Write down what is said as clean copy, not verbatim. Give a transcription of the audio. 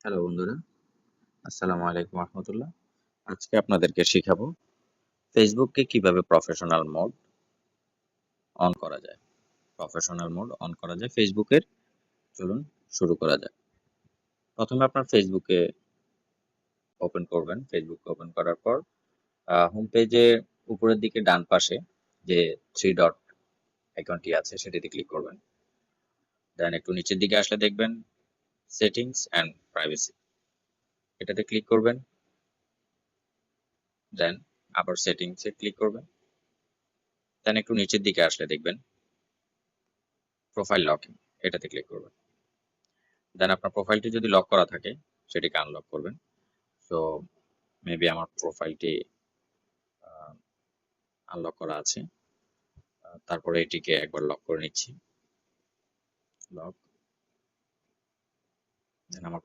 Hello বন্ধুরা, আসসালামু আলাইকুম রহমতুল্লাহ। আজকে আপনাদেরকে শিখাবো ফেসবুককে কিভাবে প্রফেশনাল মোড অন করা যায়। প্রফেশনাল মোড অন করা যায় ফেসবুকের। চলুন শুরু করা যাক। প্রথমে আপনার ফেসবুকে ওপেন করবেন। ফেসবুক ওপেন করার পর হোম পেজে উপরের দিকে ডান পাশে যে থ্রি ডট আইকনটি আছে সেটিতে ক্লিক করবেন। দেন একটু নিচের দিকে আসলে দেখবেন সেটিংস অ্যান্ড প্রাইভেসি, এটাতে ক্লিক করবেন। দেন আবার সেটিংসে ক্লিক করবেন। দেন একটু নিচের দিকে আসলে দেখবেন প্রোফাইল লকিং, এটাতে ক্লিক করবেন। দেন আপনার প্রোফাইলটি যদি লক করা থাকে সেটিকে আনলক করবেন। সো মেবি আমার প্রোফাইলটি আনলক করা আছে। তারপরে এটিকে একবার লক করে নিচ্ছি। লক। দেন আমার